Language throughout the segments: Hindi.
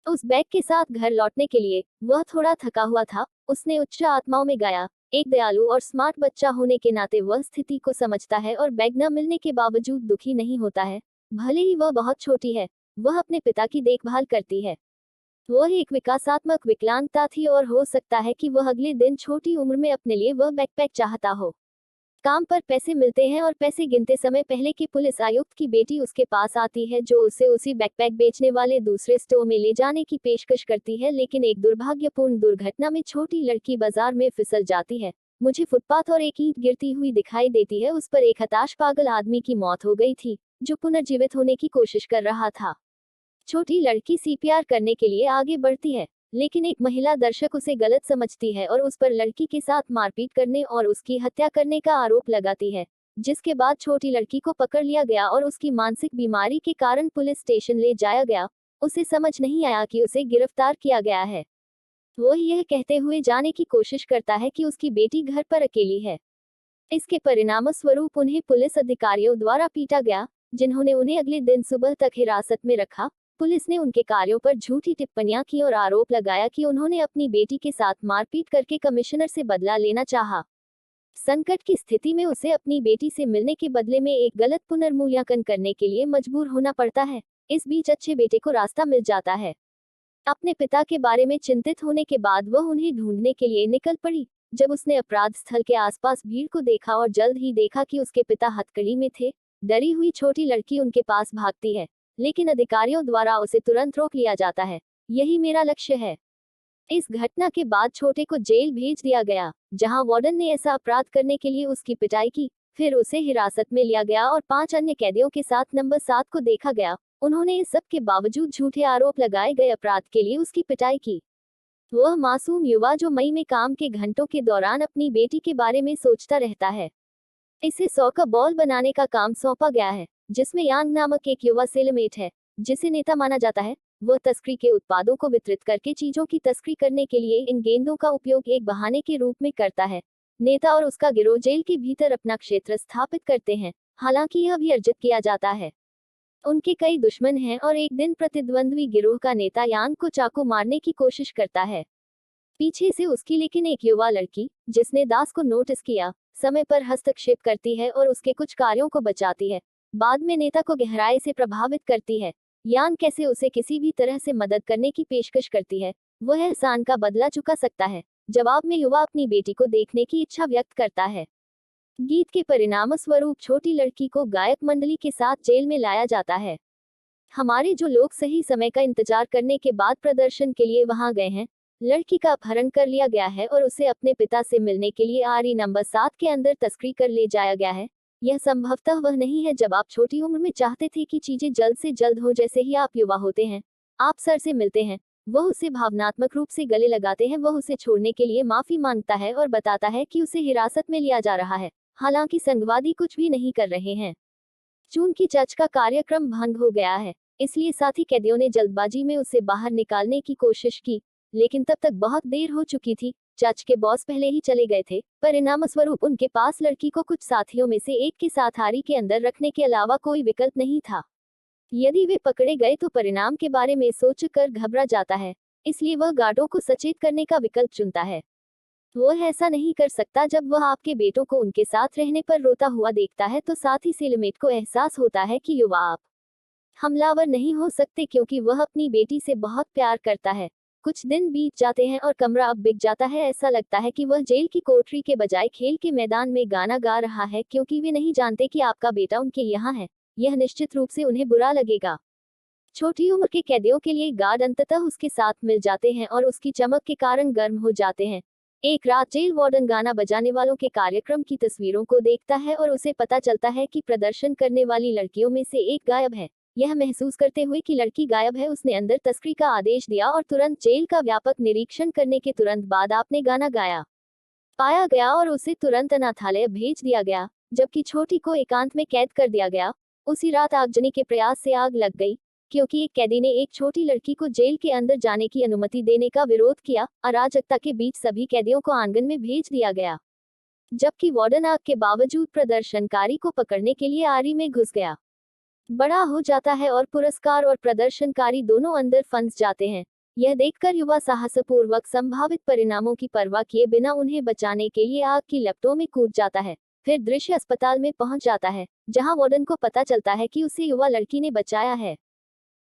उस बैग के साथ घर लौटने के लिए वह थोड़ा थका हुआ था। उसने उच्च आत्माओं में गाया। एक दयालु और स्मार्ट बच्चा होने के नाते वह स्थिति को समझता है और बैग न मिलने के बावजूद दुखी नहीं होता है। भले ही वह बहुत छोटी है, वह अपने पिता की देखभाल करती है। वह एक विकासात्मक विकलांगता थी और हो सकता है कि वह अगले दिन छोटी उम्र में अपने लिए वह बैकपैक चाहता हो। काम पर पैसे मिलते हैं और पैसे गिनते समय पहले की पुलिस आयुक्त की बेटी उसके पास आती है, जो उसे उसी बैकपैक बेचने वाले दूसरे स्टोर में ले जाने की पेशकश करती है। लेकिन एक दुर्भाग्यपूर्ण दुर्घटना में छोटी लड़की बाजार में फिसल जाती है। मुझे फुटपाथ और एक ईंट गिरती हुई दिखाई देती है। उस पर एक हताश पागल आदमी की मौत हो गई थी, जो पुनर्जीवित होने की कोशिश कर रहा था। छोटी लड़की सीपीआर करने के लिए आगे बढ़ती है, लेकिन एक महिला दर्शक उसे गलत समझती है और उस पर लड़की के साथ मारपीट करने और उसकी हत्या करने का आरोप लगाती है। जिसके बाद छोटी लड़की को पकड़ लिया गया और उसकी मानसिक बीमारी के कारण पुलिस स्टेशन ले जाया गया। उसे समझ नहीं आया कि उसे गिरफ्तार किया गया है। वो यह कहते हुए जाने की कोशिश करता है कि उसकी बेटी घर पर अकेली है। इसके परिणामस्वरूप उन्हें पुलिस अधिकारियों द्वारा पीटा गया, जिन्होंने उन्हें अगले दिन सुबह तक हिरासत में रखा। पुलिस ने उनके कार्यों पर झूठी टिप्पणियां की और आरोप लगाया कि उन्होंने अपनी बेटी के साथ मारपीट करके कमिश्नर से बदला लेना चाहा। संकट की स्थिति में उसे अपनी बेटी से मिलने के बदले में एक गलत पुनर्मूल्यांकन करने के लिए मजबूर होना पड़ता है। इस बीच अच्छे बेटे को रास्ता मिल जाता है। अपने पिता के बारे में चिंतित होने के बाद वह उन्हें ढूंढने के लिए निकल पड़ी। जब उसने अपराध स्थल के आसपास भीड़ को देखा और जल्द ही देखा कि उसके पिता हथकड़ी में थे, डरी हुई छोटी लड़की उनके पास भागती है, लेकिन अधिकारियों द्वारा उसे तुरंत रोक लिया जाता है। यही मेरा लक्ष्य है। इस घटना के बाद छोटे को जेल भेज दिया गया, जहां वार्डन ने ऐसा अपराध करने के लिए उसकी पिटाई की। फिर उसे हिरासत में लिया गया और 5 अन्य कैदियों के साथ नंबर 7 को देखा गया। उन्होंने इस सब के बावजूद झूठे आरोप लगाए गए अपराध के लिए उसकी पिटाई की। वह मासूम युवा जो मई में काम के घंटों के दौरान अपनी बेटी के बारे में सोचता रहता है। इसे 100 का बॉल बनाने का काम सौंपा गया है, जिसमें यांग नामक एक युवा सेलमेट है, जिसे नेता माना जाता है। वह तस्करी के उत्पादों को वितरित करके चीजों की तस्करी करने के लिए इन गेंदों का उपयोग एक बहाने के रूप में करता है। नेता और उसका गिरोह जेल के भीतर अपना क्षेत्र स्थापित करते हैं, हालांकि यह भी अर्जित किया जाता है। उनके कई दुश्मन हैं और एक दिन प्रतिद्वंद्वी गिरोह का नेता यांग को चाकू मारने की कोशिश करता है, पीछे से उसकी। लेकिन एक युवा लड़की, जिसने दास को नोटिस किया, समय पर हस्तक्षेप करती है और उसके कुछ कार्यों को बचाती है। बाद में नेता को गहराई से प्रभावित करती है। यान कैसे उसे किसी भी तरह से मदद करने की पेशकश करती है। वह एहसान का बदला चुका सकता है। जवाब में युवा अपनी बेटी को देखने की इच्छा व्यक्त करता है। गीत के परिणामस्वरूप छोटी लड़की को गायक मंडली के साथ जेल में लाया जाता है। हमारे जो लोग सही समय का इंतजार करने के बाद प्रदर्शन के लिए वहां गए हैं। लड़की का अपहरण कर लिया गया है और उसे अपने पिता से मिलने के लिए आरी नंबर 7 के अंदर तस्करी कर ले जाया गया है। यह संभवतः वह नहीं है जब आप छोटी उम्र में चाहते थे कि चीजें जल्द से जल्द हो। जैसे ही आप युवा होते हैं, आप सर से मिलते हैं, वह उसे भावनात्मक रूप से गले लगाते हैं। वह उसे छोड़ने के लिए माफी मांगता है और बताता है कि उसे हिरासत में लिया जा रहा है, हालांकि संघवादी कुछ भी नहीं कर रहे हैं। चूंकि चर्च का कार्यक्रम भंग हो गया है, इसलिए साथी कैदियों ने जल्दबाजी में उसे बाहर निकालने की कोशिश की, लेकिन तब तक बहुत देर हो चुकी थी। चर्च के बॉस पहले ही चले गए थे। परिणामस्वरूप उनके पास लड़की को कुछ साथियों में से एक के साथ आरी के अंदर रखने के अलावा कोई विकल्प नहीं था। यदि वे पकड़े गए तो परिणाम के बारे में सोचकर घबरा जाता है, इसलिए वह गार्डों को सचेत करने का विकल्प चुनता है। वह ऐसा नहीं कर सकता जब वह आपके बेटों को उनके साथ रहने पर रोता हुआ देखता है। तो साथ ही सेलमेट को एहसास होता है कि युवा आप हमलावर नहीं हो सकते, क्योंकि वह अपनी बेटी से बहुत प्यार करता है। कुछ दिन बीत जाते हैं और कमरा अब बिक जाता है। ऐसा लगता है कि वह जेल की कोठरी के बजाय खेल के मैदान में गाना गा रहा है, क्योंकि वे नहीं जानते कि आपका बेटा उनके यहाँ है। यह निश्चित रूप से उन्हें बुरा लगेगा। छोटी उम्र के कैदियों के लिए गार्ड अंततः उसके साथ मिल जाते हैं और उसकी चमक के कारण गर्म हो जाते हैं। एक रात जेल वार्डन गाना बजाने वालों के कार्यक्रम की तस्वीरों को देखता है और उसे पता चलता है कि प्रदर्शन करने वाली लड़कियों में से एक गायब है। यह महसूस करते हुए कि लड़की गायब है, उसने अंदर तस्करी का आदेश दिया और तुरंत जेल का व्यापक निरीक्षण करने के तुरंत बाद आपने गाना गाया पाया गया और उसे तुरंत अनाथालय भेज दिया गया, जबकि छोटी को एकांत में कैद कर दिया गया। उसी रात आगजनी के प्रयास से आग लग गई, क्योंकि एक कैदी ने एक छोटी लड़की को जेल के अंदर जाने की अनुमति देने का विरोध किया। अराजकता के बीच सभी कैदियों को आंगन में भेज दिया गया, जबकि वार्डन आग के बावजूद प्रदर्शनकारी को पकड़ने के लिए आरी में घुस गया। बड़ा हो जाता है और पुरस्कार और प्रदर्शनकारी दोनों अंदर फंस जाते हैं। यह देखकर युवा साहसपूर्वक संभावित परिणामों की परवाह किए बिना उन्हें बचाने के लिए आग की लपटों में कूद जाता है। फिर दृश्य अस्पताल में पहुंच जाता है, जहां वार्डन को पता चलता है कि उसे युवा लड़की ने बचाया है।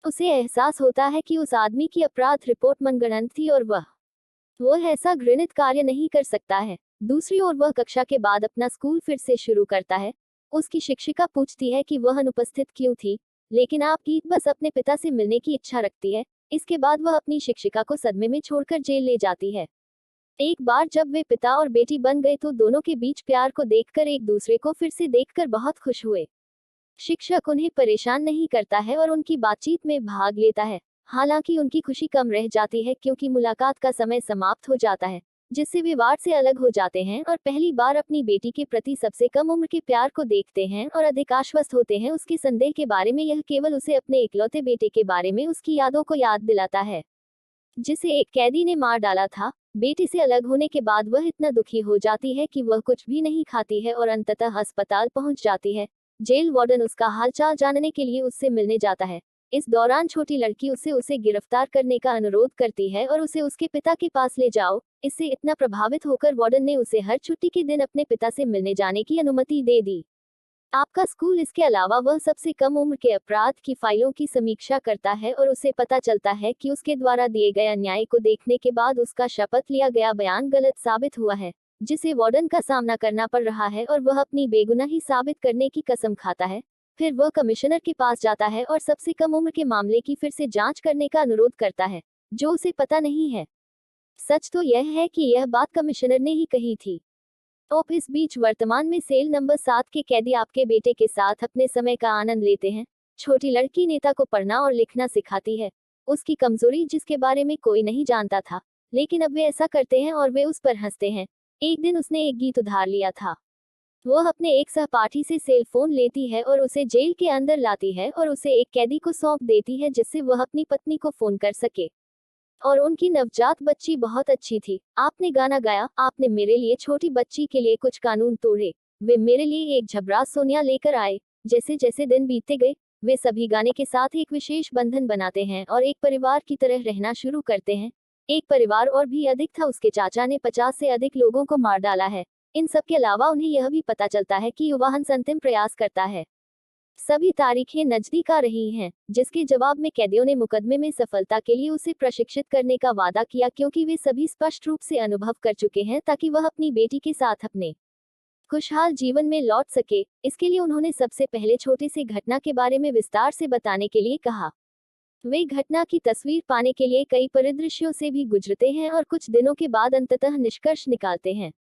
उसे एहसास होता है कि उस आदमी की अपराध रिपोर्ट मनगढ़ंत थी और वह ऐसा घृणित कार्य नहीं कर सकता है। दूसरी ओर वह कक्षा के बाद अपना स्कूल फिर से शुरू करता है। उसकी शिक्षिका पूछती है कि वह अनुपस्थित क्यों थी, लेकिन आप कीट बस अपने पिता से मिलने की इच्छा रखती है। इसके बाद वह अपनी शिक्षिका को सदमे में छोड़कर जेल ले जाती है। एक बार जब वे पिता और बेटी बन गए तो दोनों के बीच प्यार को देखकर एक दूसरे को फिर से देखकर बहुत खुश हुए। शिक्षक उन्हें परेशान नहीं करता है और उनकी बातचीत में भाग लेता है। हालांकि उनकी खुशी कम रह जाती है क्योंकि मुलाकात का समय समाप्त हो जाता है, जिससे वे वार्ड से अलग हो जाते हैं और पहली बार अपनी बेटी के प्रति सबसे कम उम्र के प्यार को देखते हैं और अधिक आश्वस्त होते हैं उसके संदेह के बारे में। यह केवल उसे अपने इकलौते बेटे के बारे में उसकी यादों को याद दिलाता है, जिसे एक कैदी ने मार डाला था। बेटी से अलग होने के बाद वह इतना दुखी हो जाती है कि वह कुछ भी नहीं खाती है और अंततः अस्पताल पहुंच जाती है। जेल वार्डन उसका हालचाल जानने के लिए उससे मिलने जाता है। इस दौरान छोटी लड़की उसे गिरफ्तार करने का अनुरोध करती है और उसे उसके पिता के पास ले जाओ। इससे इतना प्रभावित होकर वार्डन ने उसे हर छुट्टी के दिन अपने पिता से मिलने जाने की अनुमति दे दी। आपका स्कूल इसके अलावा वह सबसे कम उम्र के अपराध की फाइलों की समीक्षा करता है और उसे पता चलता है कि उसके द्वारा दिए गए अन्याय को देखने के बाद उसका शपथ लिया गया बयान गलत साबित हुआ है, जिसे वार्डन का सामना करना पड़ रहा है और वह अपनी बेगुनाही साबित करने की कसम खाता है। फिर वह कमिश्नर के पास जाता है और सबसे कम उम्र के मामले की फिर से जांच करने का अनुरोध करता है, जो उसे पता नहीं है। सच तो यह है कि यह बात कमिश्नर ने ही कही थी। इस बीच वर्तमान में सेल नंबर 7 के कैदी आपके बेटे के साथ अपने समय का आनंद लेते हैं। छोटी लड़की नेता को पढ़ना और लिखना सिखाती है, उसकी कमजोरी जिसके बारे में कोई नहीं जानता था, लेकिन अब वे ऐसा करते हैं और वे उस पर हंसते हैं। एक दिन उसने एक गीत उधार लिया था। वह अपने एक सहपाठी से सेल फोन लेती है और उसे जेल के अंदर लाती है और उसे एक कैदी को सौंप देती है जिससे वह अपनी पत्नी को फोन कर सके। और उनकी नवजात बच्ची बहुत अच्छी थी। आपने गाना गाया, आपने मेरे लिए छोटी बच्ची के लिए कुछ कानून तोड़े, वे मेरे लिए एक झबरा सोनिया लेकर आए। जैसे जैसे दिन बीतते गए, वे सभी गाने के साथ एक विशेष बंधन बनाते हैं और एक परिवार की तरह रहना शुरू करते हैं। एक परिवार और भी अधिक था, उसके चाचा ने 50 से अधिक लोगों को मार डाला है। इन सब के अलावा उन्हें यह भी पता चलता है कि युवाहंस अंतिम प्रयास करता है। सभी तारीखें नजदीक आ रही हैं, जिसके जवाब में कैदियों ने मुकदमे में सफलता के लिए उसे प्रशिक्षित करने का वादा किया क्योंकि वे सभी स्पष्ट रूप से अनुभव कर चुके हैं ताकि वह अपनी बेटी के साथ अपने खुशहाल जीवन में लौट सके। इसके लिए उन्होंने सबसे पहले छोटे से घटना के बारे में विस्तार से बताने के लिए कहा। वे घटना की तस्वीर पाने के लिए कई परिदृश्यों से भी गुजरते हैं और कुछ दिनों के बाद अंततः निष्कर्ष निकालते हैं।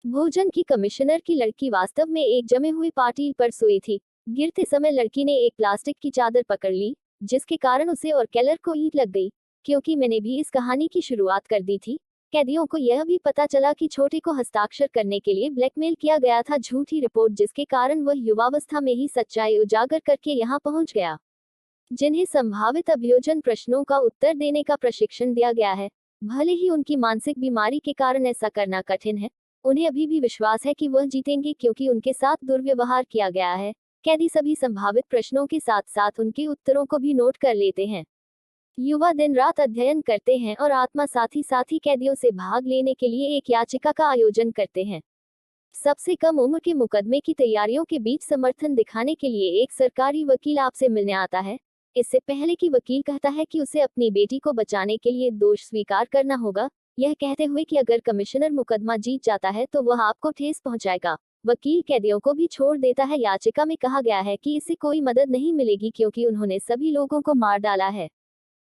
भोजन की कमिश्नर की लड़की वास्तव में एक जमे हुए पार्टी पर सोई थी। गिरते समय लड़की ने एक प्लास्टिक की चादर पकड़ ली, जिसके कारण उसे और केलर को ईंट लग गई। क्योंकि मैंने भी इस कहानी की शुरुआत कर दी थी, कैदियों को यह भी पता चला कि छोटे को हस्ताक्षर करने के लिए ब्लैकमेल किया गया था, झूठी रिपोर्ट जिसके कारण वह युवावस्था में ही सच्चाई उजागर करके यहाँ पहुँच गया। जिन्हें संभावित अभियोजन प्रश्नों का उत्तर देने का प्रशिक्षण दिया गया है, भले ही उनकी मानसिक बीमारी के कारण ऐसा करना कठिन है, उन्हें अभी भी विश्वास है कि वह जीतेंगे क्योंकि उनके साथ दुर्व्यवहार किया गया है। कैदी सभी संभावित प्रश्नों के साथ साथ उनके उत्तरों को भी नोट कर लेते हैं। युवा दिन रात अध्ययन करते हैं और आत्मा साथ ही कैदियों से भाग लेने के लिए एक याचिका का आयोजन करते हैं। सबसे कम उम्र के मुकदमे की तैयारियों के बीच समर्थन दिखाने के लिए एक सरकारी वकील आपसे मिलने आता है। इससे पहले कि वकील कहता है कि उसे अपनी बेटी को बचाने के लिए दोष स्वीकार करना होगा, यह कहते हुए कि अगर कमिश्नर मुकदमा जीत जाता है तो वह आपको ठेस पहुंचाएगा। वकील कैदियों को भी छोड़ देता है। याचिका में कहा गया है कि इससे कोई मदद नहीं मिलेगी क्योंकि उन्होंने सभी लोगों को मार डाला है।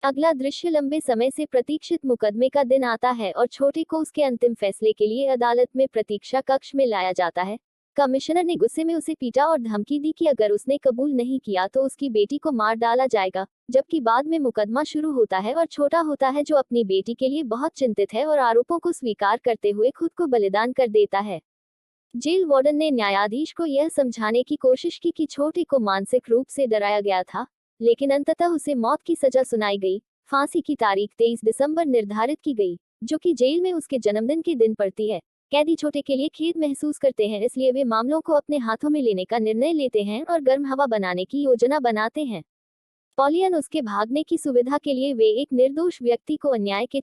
अगला दृश्य लंबे समय से प्रतीक्षित मुकदमे का दिन आता है और छोटे को उसके अंतिम फैसले के लिए अदालत में प्रतीक्षा कक्ष में लाया जाता है। कमिश्नर ने गुस्से में उसे पीटा और धमकी दी कि अगर उसने कबूल नहीं किया तो उसकी बेटी को मार डाला जाएगा। जबकि बाद में मुकदमा शुरू होता है और छोटा होता है जो अपनी बेटी के लिए बहुत चिंतित है और आरोपों को स्वीकार करते हुए खुद को बलिदान कर देता है। जेल वार्डन ने न्यायाधीश को यह समझाने की कोशिश की कि छोटे को मानसिक रूप से डराया गया था, लेकिन अंततः उसे मौत की सजा सुनाई गई। फांसी की तारीख 23 दिसंबर निर्धारित की गई, जो कि जेल में उसके जन्मदिन के दिन पड़ती है। कैदी छोटे के लिए खेद महसूस करते हैं, इसलिए वे मामलों को अपने हाथों में लेने का निर्णय लेते हैं और गर्म हवा बनाने की योजना बनाते हैं। पॉलियन उसके भागने की सुविधा के लिए वे एक निर्दोष व्यक्ति को अन्याय के